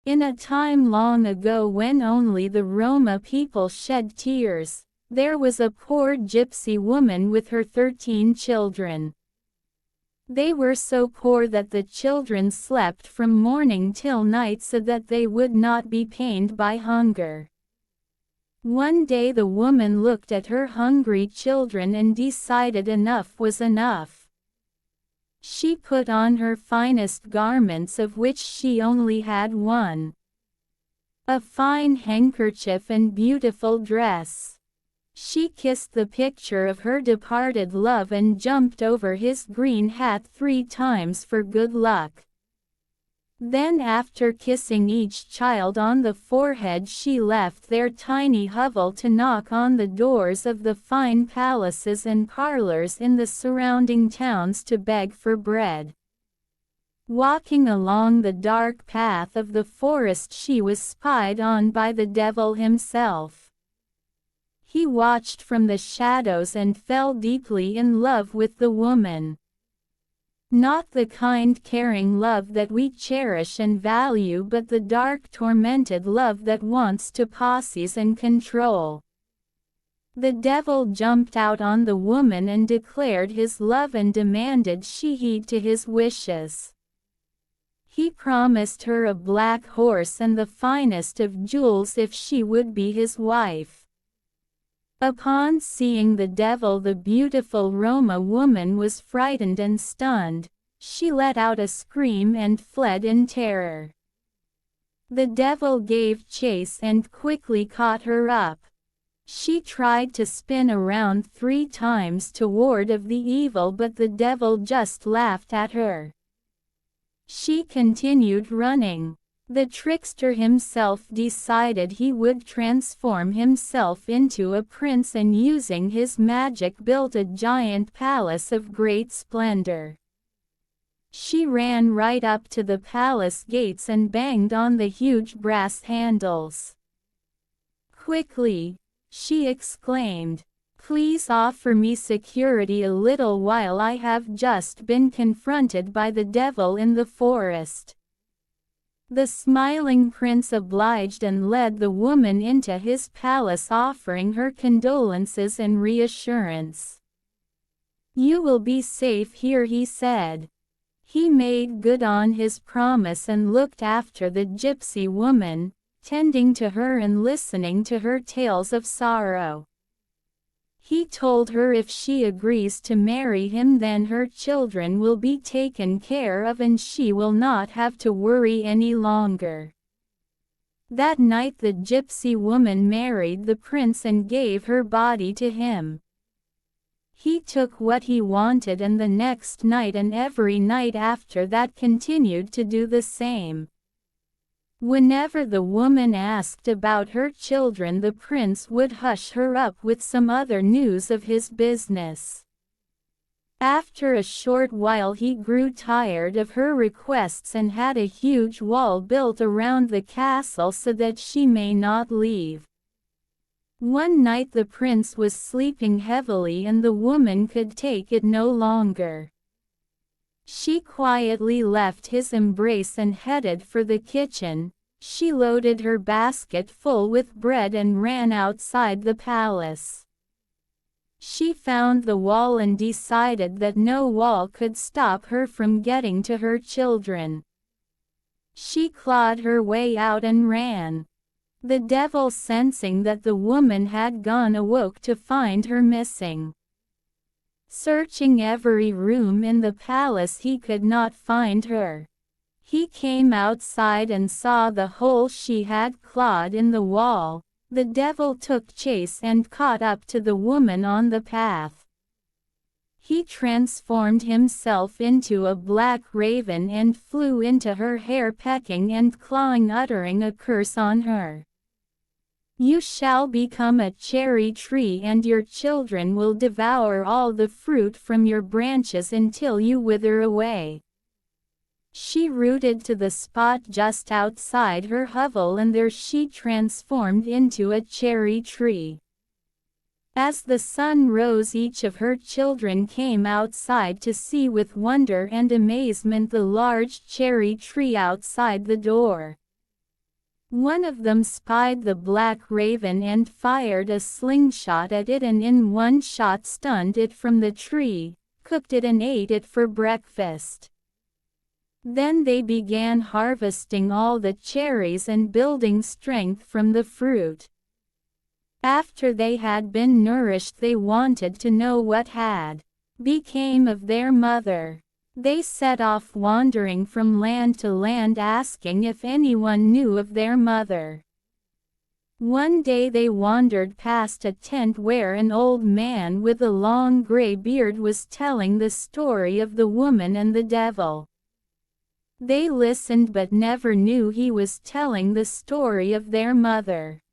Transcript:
In a time long ago when only the Roma people shed tears, there was a poor gypsy woman with her 13 children. They were so poor that the children slept from morning till night so that they would not be pained by hunger. One day the woman looked at her hungry children and decided enough was enough. She put on her finest garments, of which she only had one, a fine handkerchief and beautiful dress. She kissed the picture of her departed love and jumped over his green hat 3 times for good luck. Then after kissing each child on the forehead, she left their tiny hovel to knock on the doors of the fine palaces and parlors in the surrounding towns to beg for bread. Walking along the dark path of the forest, she was spied on by the devil himself. He watched from the shadows and fell deeply in love with the woman. Not the kind caring love that we cherish and value, but the dark tormented love that wants to possess and control. The devil jumped out on the woman and declared his love and demanded she heed to his wishes. He promised her a black horse and the finest of jewels if she would be his wife. Upon seeing the devil, the beautiful Roma woman was frightened and stunned. She let out a scream and fled in terror. The devil gave chase and quickly caught her up. She tried to spin around 3 times to ward off the evil, but the devil just laughed at her. She continued running. The trickster himself decided he would transform himself into a prince and using his magic built a giant palace of great splendor. She ran right up to the palace gates and banged on the huge brass handles. "Quickly," she exclaimed, "please offer me security a little while. I have just been confronted by the devil in the forest." The smiling prince obliged and led the woman into his palace, offering her condolences and reassurance. "You will be safe here," he said. He made good on his promise and looked after the gypsy woman, tending to her and listening to her tales of sorrow. He told her if she agrees to marry him, then her children will be taken care of and she will not have to worry any longer. That night the gypsy woman married the prince and gave her body to him. He took what he wanted, and the next night and every night after that continued to do the same. Whenever the woman asked about her children, the prince would hush her up with some other news of his business. After a short while he grew tired of her requests and had a huge wall built around the castle so that she may not leave. One night the prince was sleeping heavily and the woman could take it no longer. She quietly left his embrace and headed for the kitchen. She loaded her basket full with bread and ran outside the palace. She found the wall and decided that no wall could stop her from getting to her children. She clawed her way out and ran. The devil, sensing that the woman had gone, awoke to find her missing. Searching every room in the palace, he could not find her. He came outside and saw the hole she had clawed in the wall. The devil took chase and caught up to the woman on the path. He transformed himself into a black raven and flew into her hair, pecking and clawing, uttering a curse on her. "You shall become a cherry tree and your children will devour all the fruit from your branches until you wither away." She rooted to the spot just outside her hovel and there she transformed into a cherry tree. As the sun rose, each of her children came outside to see with wonder and amazement the large cherry tree outside the door. One of them spied the black raven and fired a slingshot at it, and in one shot stunned it from the tree, cooked it and ate it for breakfast. Then they began harvesting all the cherries and building strength from the fruit. After they had been nourished, they wanted to know what had became of their mother. They set off wandering from land to land, asking if anyone knew of their mother. One day they wandered past a tent where an old man with a long gray beard was telling the story of the woman and the devil. They listened but never knew he was telling the story of their mother.